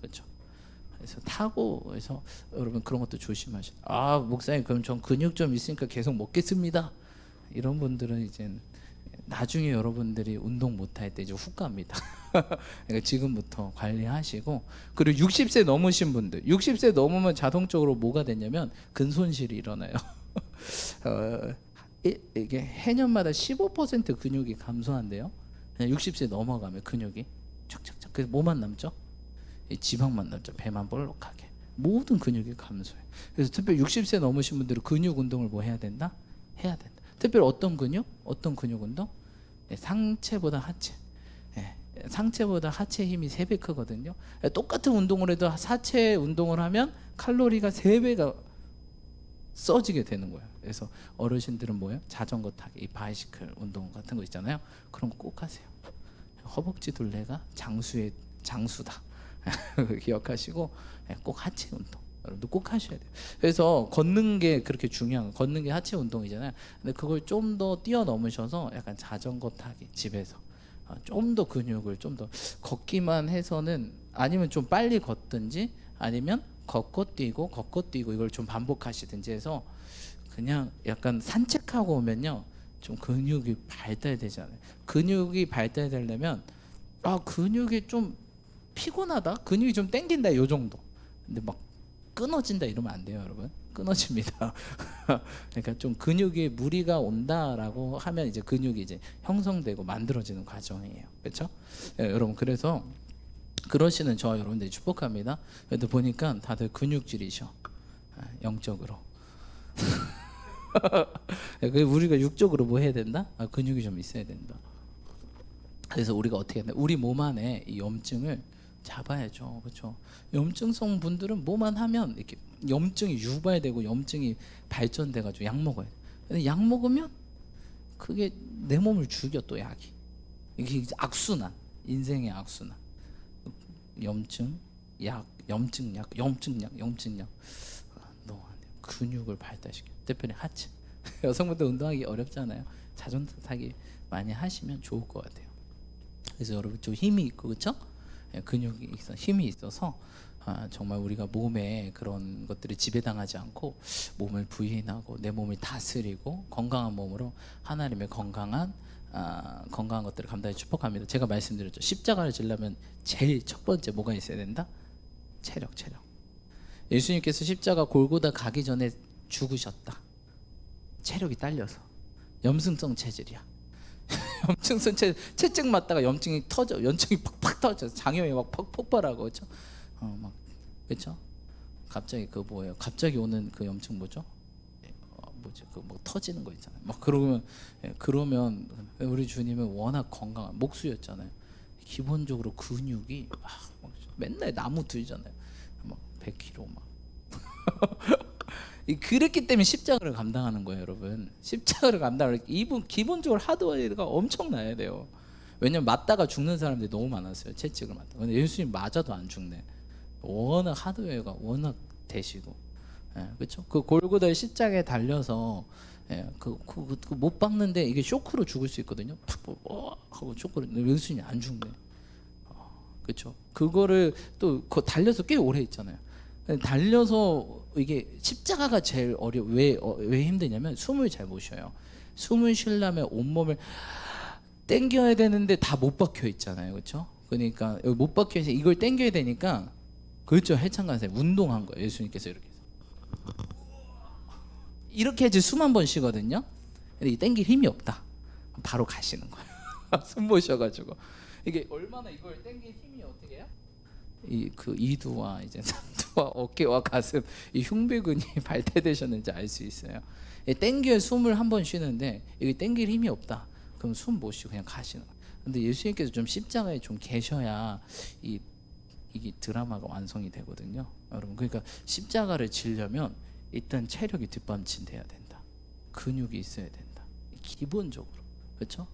그렇죠? 그래서 그래서 여러분 그런 것도 조심하셔. 아 목사님 그럼 전 근육 좀 있으니까 계속 먹겠습니다. 이런 분들은 이제 나중에 여러분들이 운동 못할 때 이제 훅 갑니다. 그러니까 지금부터 관리하시고, 그리고 60세 넘으신 분들, 60세 넘으면 자동적으로 뭐가 되냐면 근손실이 일어나요. 이게 해년마다 15% 근육이 감소한대요. 60세 넘어가면 근육이 착착착. 그래서 뭐만 남죠? 지방만 남죠. 배만 볼록하게. 모든 근육이 감소해요. 그래서 특별히 60세 넘으신 분들은 근육 운동을 뭐 해야 된다? 해야 된다. 특별히 어떤 근육? 어떤 근육 운동? 상체보다 하체. 상체보다 하체 힘이 3배 크거든요. 똑같은 운동을 해도 하체 운동을 하면 칼로리가 3배가 써지게 되는 거예요. 그래서 어르신들은 뭐예요? 자전거 타기, 이 바이시클 운동 같은 거 있잖아요. 그런 거 꼭 하세요. 허벅지 둘레가 장수다. 기억하시고 꼭 하체 운동 여러분도 꼭 하셔야 돼요. 그래서 걷는 게 그렇게 중요한 거. 걷는 게 하체 운동이잖아요. 근데 그걸 좀 더 뛰어넘으셔서 약간 자전거 타기 집에서 좀 더 근육을 좀 더 걷기만 해서는, 아니면 좀 빨리 걷든지 아니면 걷고 뛰고 이걸 좀 반복하시든지 해서 그냥 약간 산책하고 오면요 좀 근육이 발달되잖아요. 근육이 발달되려면 근육이 좀 피곤하다, 근육이 좀 땡긴다 요 정도. 근데 막 끊어진다 이러면 안 돼요, 여러분. 끊어집니다. 그러니까 좀 근육에 무리가 온다라고 하면 이제 근육이 이제 형성되고 만들어지는 과정이에요. 그렇죠? 여러분 그래서 그러시는 저 여러분들이 축복합니다. 그래도 보니까 다들 근육질이셔. 영적으로. 우리가 육적으로 뭐 해야 된다? 근육이 좀 있어야 된다. 그래서 우리가 어떻게 했나? 우리 몸 안에 이 염증을 잡아야죠, 그렇죠? 염증성 분들은 뭐만 하면 이렇게 염증이 유발되고 염증이 발전돼가지고 약 먹어야 돼. 근데 약 먹으면 그게 내 몸을 죽여. 또 약이 이게 악순환, 인생의 악순환. 염증 약, 염증 약, 염증 약, 염증 약. 너무 안 돼요. 근육을 발달시켜. 특별히 하체. 여성분들 운동하기 어렵잖아요. 자전거 타기 많이 하시면 좋을 것 같아요. 그래서 여러분 좀 힘이 있고, 그렇죠? 근육이 있어, 힘이 있어서 정말 우리가 몸에 그런 것들이 지배당하지 않고 몸을 부인하고 내 몸을 다스리고 건강한 몸으로 하나님의 건강한 것들을 감당해 축복합니다. 제가 말씀드렸죠. 십자가를 지려면 제일 첫 번째 뭐가 있어야 된다? 체력. 예수님께서 십자가 골고다 가기 전에 죽으셨다. 체력이 딸려서. 염증성 체질이야. 염증성 체증 맞다가 염증이 터져. 염증이 팍팍 터져. 장염이 막 폭발하고, 그렇죠? 막, 그렇죠? 갑자기 그 뭐예요? 갑자기 오는 그 염증 뭐죠? 뭐지? 그 뭐 터지는 거 있잖아요. 막 그러면 우리 주님은 워낙 건강한 목수였잖아요. 기본적으로 근육이 막 맨날 나무 들잖아요. 막 100kg 막. 그랬기 때문에 십자가를 감당하는 거예요, 여러분. 십자가를 감당할 이분 기본적으로 하드웨어가 엄청나야 돼요. 왜냐면 맞다가 죽는 사람들이 너무 많았어요. 채찍을 맞다. 근데 예수님 맞아도 안 죽네. 워낙 하드웨어가 워낙 되시고, 그렇죠? 그 골고다의 십자가에 달려서 못 박는데 이게 쇼크로 죽을 수 있거든요. 팍 하고 쇼크로. 예수님이 안 죽네. 그렇죠? 그거를 또 달려서 꽤 오래 있잖아요. 달려서 이게 십자가가 제일 왜 힘드냐면 숨을 잘 못 쉬어요. 숨을 쉬려면 온몸을 당겨야 되는데 다 못 박혀 있잖아요, 그렇죠? 그러니까 여기 못 박혀 있어. 이걸 당겨야 되니까, 그렇죠? 해창간세 운동한 거예요. 예수님께서 이렇게 해야지 숨 한 번 쉬거든요. 근데 이 당길 힘이 없다. 바로 가시는 거예요. 숨 못 쉬어가지고. 이게 얼마나 이걸 당길 힘이 어떻게 해요? 그 이두와 이제 삼두와 어깨와 가슴, 이 흉배근이 발달되셨는지 알 수 있어요. 땡겨 숨을 한 번 쉬는데 이게 땡길 힘이 없다. 그럼 숨 못 쉬고 그냥 가시는 거예요. 근데 예수님께서 좀 십자가에 좀 계셔야 이게 드라마가 완성이 되거든요, 여러분. 그러니까 십자가를 지려면 일단 체력이 뒷받침돼야 된다. 근육이 있어야 된다. 기본적으로, 그렇죠?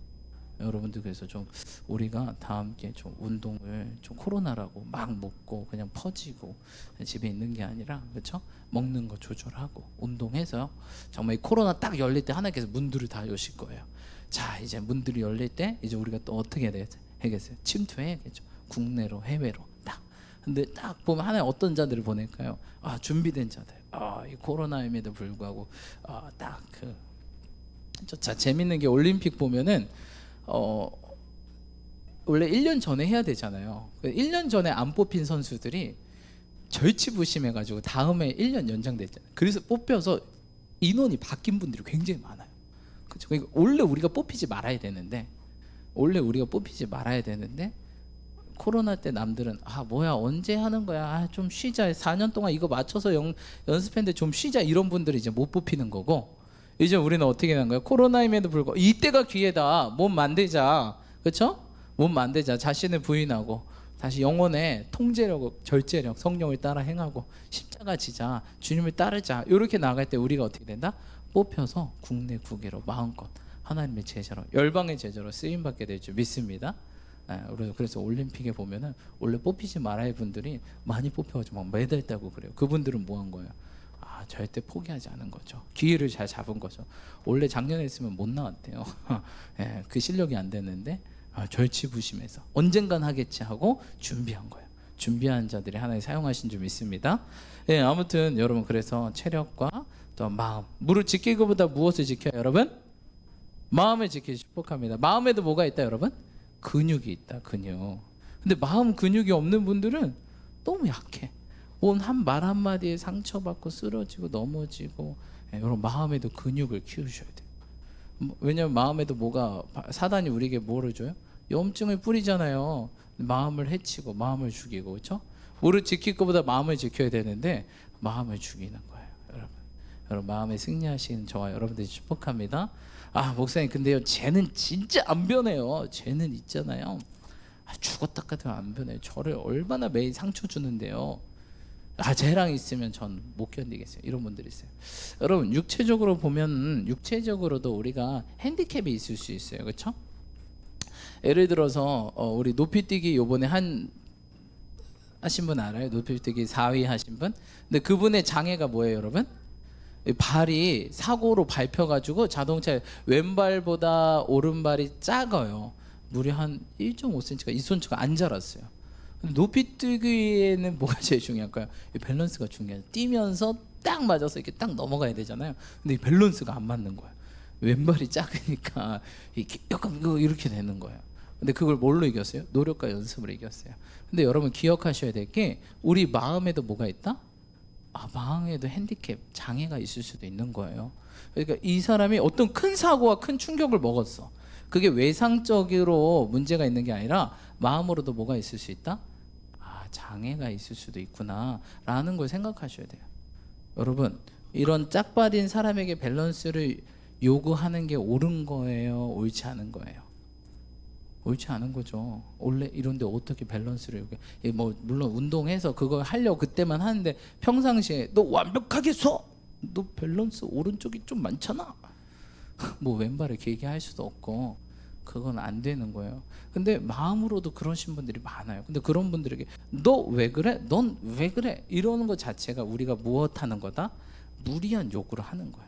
여러분들 그래서 좀 우리가 다 함께 좀 운동을 좀 코로나라고 막 먹고 그냥 퍼지고 집에 있는 게 아니라, 그렇죠? 먹는 거 조절하고 운동해서 정말 이 코로나 딱 열릴 때 하나님께서 문들을 다 여실 거예요. 자, 이제 문들이 열릴 때 이제 우리가 또 어떻게 해야겠어요? 침투해야겠죠. 국내로 해외로 딱. 근데 딱 보면 하나님 어떤 자들을 보낼까요? 준비된 자들. 이 코로나임에도 불구하고 딱 자, 재밌는 게 올림픽 보면은 원래 1년 전에 해야 되잖아요. 1년 전에 안 뽑힌 선수들이 절치부심해가지고 다음에 1년 연장됐잖아요. 그래서 뽑혀서 인원이 바뀐 분들이 굉장히 많아요. 그렇죠? 그러니까 원래 우리가 뽑히지 말아야 되는데 코로나 때 남들은 뭐야 언제 하는 거야, 좀 쉬자, 4년 동안 이거 맞춰서 연습했는데 좀 쉬자, 이런 분들이 이제 못 뽑히는 거고, 이제 우리는 어떻게 하는 거예요? 코로나임에도 불구하고 이때가 기회다. 몸 만들자, 그렇죠? 몸 만들자. 자신을 부인하고 다시 영혼의 통제력, 절제력, 성령을 따라 행하고 십자가 지자, 주님을 따르자. 이렇게 나갈 때 우리가 어떻게 된다? 뽑혀서 국내 국외로 마음껏 하나님의 제자로, 열방의 제자로 쓰임 받게 될 줄 믿습니다. 그래서 올림픽에 보면은 원래 뽑히지 말아야 할 분들이 많이 뽑혀가지고 막 메달 따고 그래요. 그분들은 뭐 한 거예요? 절대 포기하지 않은 거죠. 기회를 잘 잡은 거죠. 원래 작년에 했으면 못 나왔대요. 그 실력이 안 됐는데 절치부심해서 언젠간 하겠지 하고 준비한 거예요. 준비한 자들이 하나님 사용하신 줄 믿습니다. 아무튼 여러분, 그래서 체력과 또 마음, 무릇 지키기보다 무엇을 지켜요, 여러분? 마음을 지키기 축복합니다. 마음에도 뭐가 있다, 여러분? 근육이 있다, 근육. 근데 마음 근육이 없는 분들은 너무 약해. 한 말 한마디에 상처받고 쓰러지고 넘어지고. 여러분, 마음에도 근육을 키우셔야 돼요. 왜냐하면 마음에도 사단이 우리에게 뭐를 줘요? 염증을 뿌리잖아요. 마음을 해치고 마음을 죽이고, 그렇죠? 무릇 지킬 것보다 마음을 지켜야 되는데 마음을 죽이는 거예요, 여러분. 여러분 마음에 승리하시는 저와 여러분들이 축복합니다. 아 목사님 근데요 쟤는 진짜 안 변해요. 쟤는 있잖아요. 죽었다 까도 안 변해요. 저를 얼마나 매일 상처 주는데요. 쟤랑 있으면 전 못 견디겠어요. 이런 분들이 있어요. 여러분 육체적으로 보면 육체적으로도 우리가 핸디캡이 있을 수 있어요. 그렇죠? 예를 들어서 우리 높이뛰기 요번에 하신 분 알아요? 높이뛰기 4위 하신 분? 근데 그분의 장애가 뭐예요, 여러분? 발이 사고로 밟혀가지고 자동차 왼발보다 오른발이 작아요. 무려 한 1.5cm가 2cm가 안 자랐어요. 높이뛰기에는 뭐가 제일 중요할까요? 밸런스가 중요해요. 뛰면서 딱 맞아서 이렇게 딱 넘어가야 되잖아요. 근데 이 밸런스가 안 맞는 거예요. 왼발이 작으니까 이렇게 약간 이렇게 되는 거예요. 근데 그걸 뭘로 이겼어요? 노력과 연습으로 이겼어요. 근데 여러분 기억하셔야 될 게 우리 마음에도 뭐가 있다? 마음에도 핸디캡, 장애가 있을 수도 있는 거예요. 그러니까 이 사람이 어떤 큰 사고와 큰 충격을 먹었어. 그게 외상적으로 문제가 있는 게 아니라 마음으로도 뭐가 있을 수 있다? 장애가 있을 수도 있구나 라는 걸 생각하셔야 돼요. 여러분 이런 짝발인 사람에게 밸런스를 요구하는 게 옳은 거예요? 옳지 않은 거예요? 옳지 않은 거죠. 원래 이런데 어떻게 밸런스를 요구해? 뭐 물론 운동해서 그거 하려고 그때만 하는데 평상시에 너 완벽하게 서! 너 밸런스 오른쪽이 좀 많잖아. 뭐 왼발을 길게 할 수도 없고 그건 안 되는 거예요. 근데 마음으로도 그러신 분들이 많아요. 근데 그런 분들에게 너 왜 그래? 넌 왜 그래? 이러는 것 자체가 우리가 무엇하는 거다? 무리한 요구를 하는 거예요.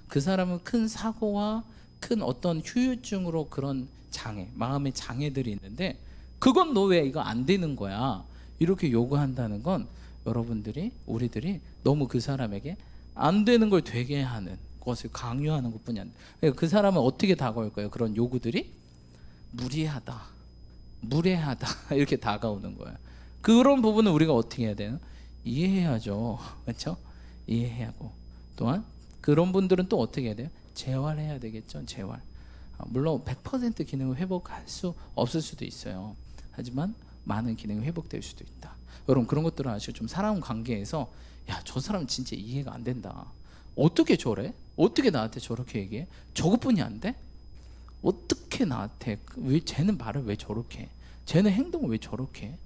그 사람은 큰 사고와 큰 어떤 후유증으로 그런 장애, 마음의 장애들이 있는데 그건 너 왜 이거 안 되는 거야? 이렇게 요구한다는 건 여러분들이 우리들이 너무 그 사람에게 안 되는 걸 되게 하는 것을 강요하는 것뿐이 아니라 그 사람은 어떻게 다가올까요? 그런 요구들이 무리하다, 무례하다 이렇게 다가오는 거예요. 그런 부분은 우리가 어떻게 해야 돼요? 이해해야죠. 그렇죠? 이해해야 하고 또한 그런 분들은 또 어떻게 해야 돼요? 재활해야 되겠죠. 재활. 물론 100% 기능을 회복할 수 없을 수도 있어요. 하지만 많은 기능이 회복될 수도 있다. 여러분 그런 것들을 아시고 좀 사람 관계에서 저 사람 진짜 이해가 안 된다. 어떻게 저래? 어떻게 나한테 저렇게 얘기해? 저것뿐이 안 돼? 어떻게 나한테 왜 쟤는 말을 왜 저렇게 해? 쟤는 행동을 왜 저렇게 해?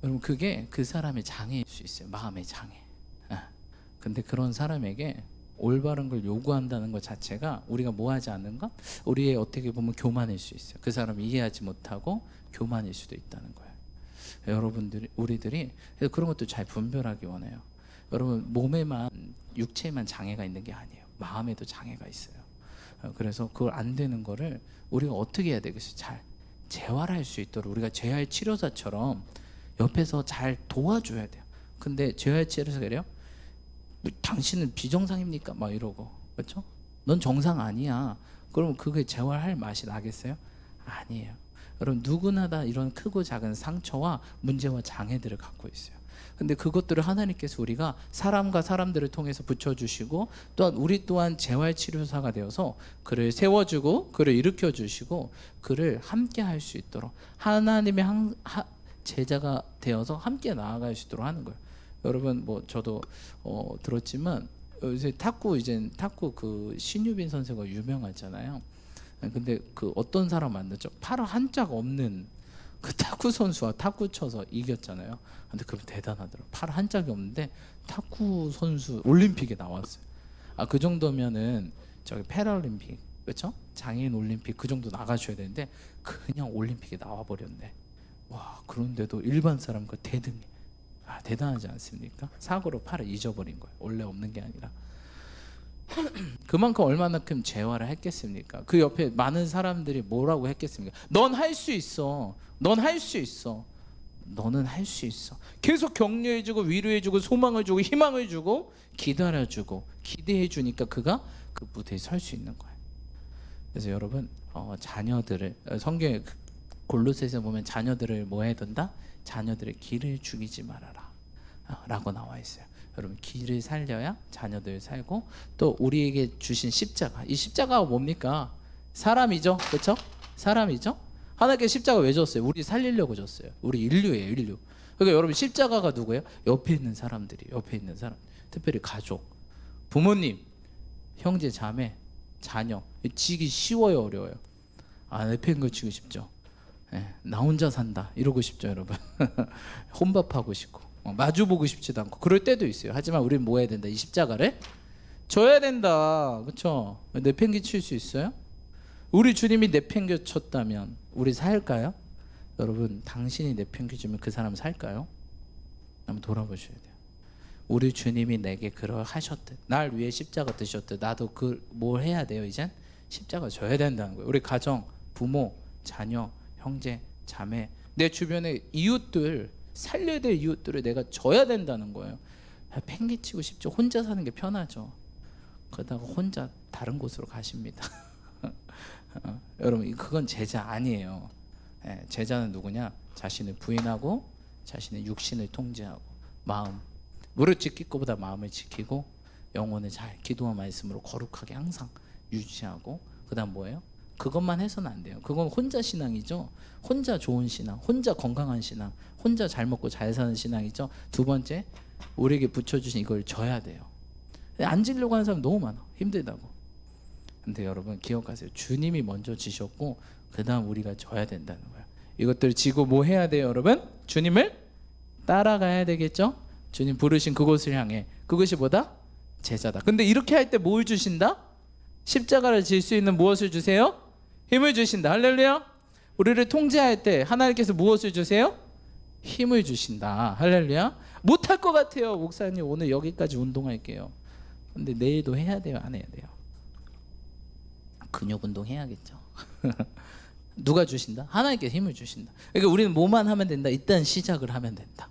여러분 그게 그 사람의 장애일 수 있어요. 마음의 장애. 근데 그런 사람에게 올바른 걸 요구한다는 것 자체가 우리가 뭐하지 않는 것? 우리의 어떻게 보면 교만일 수 있어요. 그 사람을 이해하지 못하고 교만일 수도 있다는 거예요. 여러분들이 우리들이 그래서 그런 것도 잘 분별하기 원해요. 여러분 몸에만 육체에만 장애가 있는 게 아니에요. 마음에도 장애가 있어요. 그래서 그걸 안 되는 거를 우리가 어떻게 해야 되겠어요? 잘 재활할 수 있도록 우리가 재활 치료사처럼 옆에서 잘 도와줘야 돼요. 근데 재활 치료사가 이래요? 당신은 비정상입니까? 막 이러고 그렇죠? 넌 정상 아니야. 그러면 그게 재활할 맛이 나겠어요? 아니에요. 여러분 누구나 다 이런 크고 작은 상처와 문제와 장애들을 갖고 있어요. 근데 그것들을 하나님께서 우리가 사람과 사람들을 통해서 붙여주시고 또한 우리 또한 재활치료사가 되어서 그를 세워주고 그를 일으켜주시고 그를 함께 할 수 있도록 하나님의 제자가 되어서 함께 나아갈 수 있도록 하는 거예요. 여러분 뭐 저도 들었지만 요새 탁구 그 신유빈 선수가 유명하잖아요. 근데 그 어떤 사람 만났죠? 팔 한짝 없는 그 탁구 선수와 탁구 쳐서 이겼잖아요. 근데 그럼 대단하더라고요. 팔 한 짝이 없는데 탁구 선수 올림픽에 나왔어요. 그 정도면은 저기 패럴림픽 그렇죠? 장애인 올림픽 그 정도 나가셔야 되는데 그냥 올림픽에 나와버렸네. 와 그런데도 일반 사람과 대등해. 대단하지 않습니까? 사고로 팔을 잊어버린 거예요. 원래 없는 게 아니라. 그만큼 얼마나 큰 재활을 했겠습니까? 그 옆에 많은 사람들이 뭐라고 했겠습니까? 넌 할 수 있어. 넌 할 수 있어. 너는 할 수 있어. 계속 격려해주고 위로해주고 소망을 주고 희망을 주고 기다려주고 기대해주니까 그가 그 무대에 설 수 있는 거예요. 그래서 여러분 자녀들을 성경에 골로새서 보면 자녀들을 뭐 해야 된다? 자녀들의 길을 죽이지 말아라 라고 나와 있어요. 여러분 길을 살려야 자녀들 살고 또 우리에게 주신 십자가 이 십자가가 뭡니까? 사람이죠. 그렇죠? 사람이죠. 하나님께 십자가 왜 줬어요? 우리 살리려고 줬어요. 우리 인류예요. 인류. 그러니까 여러분 십자가가 누구예요? 옆에 있는 사람들이 옆에 있는 사람 특별히 가족 부모님, 형제, 자매, 자녀 지기 쉬워요, 어려워요? 내팽개치고 싶죠. 나 혼자 산다 이러고 싶죠, 여러분. 혼밥하고 싶고 마주보고 싶지도 않고 그럴 때도 있어요. 하지만 우리는 뭐 해야 된다? 이 십자가를 져야 된다. 그렇죠? 내팽개칠 수 있어요? 우리 주님이 내팽개쳤다면 우리 살까요? 여러분, 당신이 내팽개치면 그 사람 살까요? 한번 돌아보셔야 돼요. 우리 주님이 내게 그러하셨듯, 날 위해 십자가 드셨듯, 나도 뭘 해야 돼요? 이젠 십자가 져야 된다는 거예요. 우리 가정, 부모, 자녀, 형제, 자매, 내 주변의 이웃들, 살려야 될 이웃들을 내가 져야 된다는 거예요. 팽개치고 싶죠. 혼자 사는 게 편하죠. 그러다가 혼자 다른 곳으로 가십니다. 여러분, 그건 제자 아니에요. 제자는 누구냐? 자신을 부인하고 자신의 육신을 통제하고 마음, 무릇 지킬 것보다 마음을 지키고 영혼을 잘 기도와 말씀으로 거룩하게 항상 유지하고, 그 다음 뭐예요? 그것만 해서는 안 돼요. 그건 혼자 신앙이죠. 혼자 좋은 신앙, 혼자 건강한 신앙, 혼자 잘 먹고 잘 사는 신앙이죠. 두 번째, 우리에게 붙여주신 이걸 져야 돼요. 안 지려고 하는 사람 너무 많아. 힘들다고. 근데 여러분 기억하세요. 주님이 먼저 지셨고 그 다음 우리가 져야 된다는 거예요. 이것들 지고 뭐 해야 돼요, 여러분? 주님을 따라가야 되겠죠. 주님 부르신 그곳을 향해. 그것이 뭐다? 제자다. 근데 이렇게 할 때 뭘 주신다? 십자가를 질 수 있는 무엇을 주세요? 힘을 주신다. 할렐루야. 우리를 통제할 때 하나님께서 무엇을 주세요? 힘을 주신다. 할렐루야. 못할 것 같아요, 목사님 오늘 여기까지 운동할게요. 근데 내일도 해야 돼요, 안 해야 돼요? 근육 운동 해야겠죠. 누가 주신다? 하나님께서 힘을 주신다. 그러니까 우리는 뭐만 하면 된다? 일단 시작을 하면 된다.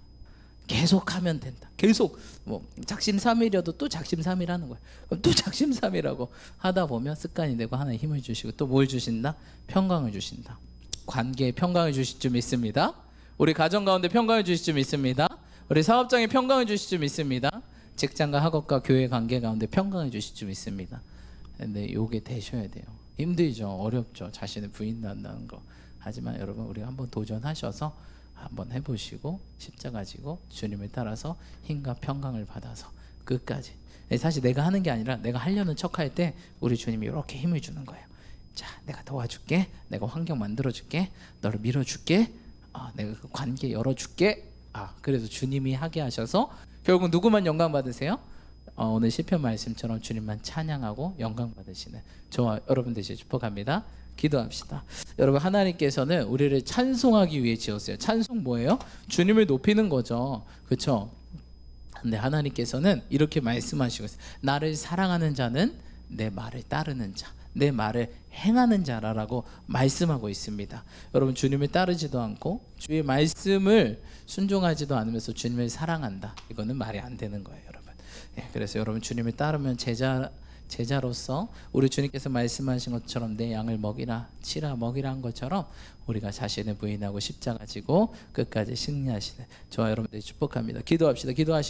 계속 하면 된다. 계속 뭐 작심삼일이어도 또 작심삼일 하는 거야. 또 작심삼일하고 하다 보면 습관이 되고 하나님 힘을 주시고 또 뭘 주신다? 평강을 주신다. 관계에 평강을 주실 줄 믿습니다. 우리 가정 가운데 평강을 주실 줄 믿습니다. 우리 사업장에 평강을 주실 줄 믿습니다. 직장과 학업과 교회 관계 가운데 평강을 주실 줄 믿습니다. 근데 요게 되셔야 돼요. 힘들죠. 어렵죠. 자신을 부인한다는 거. 하지만 여러분, 우리가 한번 도전하셔서 한번 해보시고 십자가 지고 주님을 따라서 힘과 평강을 받아서 끝까지. 사실 내가 하는 게 아니라 내가 하려는 척할 때 우리 주님이 이렇게 힘을 주는 거예요. 자, 내가 도와줄게. 내가 환경 만들어줄게. 너를 밀어줄게. 내가 그 관계 열어줄게. 그래서 주님이 하게 하셔서 결국 누구만 영광 받으세요? 오늘 시편 말씀처럼 주님만 찬양하고 영광 받으시는 저와 여러분 되시길 축복합니다. 기도합시다. 여러분, 하나님께서는 우리를 찬송하기 위해 지었어요. 찬송 뭐예요? 주님을 높이는 거죠. 그렇죠? 근데 하나님께서는 이렇게 말씀하시고 있어요. 나를 사랑하는 자는 내 말을 따르는 자, 내 말을 행하는 자라고 말씀하고 있습니다. 여러분, 주님을 따르지도 않고 주의 말씀을 순종하지도 않으면서 주님을 사랑한다, 이거는 말이 안 되는 거예요, 여러분. 그래서 여러분, 주님을 따르면 제자로서 우리 주님께서 말씀하신 것처럼 내 양을 먹이라, 치라, 먹이라 한 것처럼 우리가 자신을 부인하고 십자가 지고 끝까지 승리하시는 저와 여러분들이 축복합니다. 기도합시다. 기도하시다.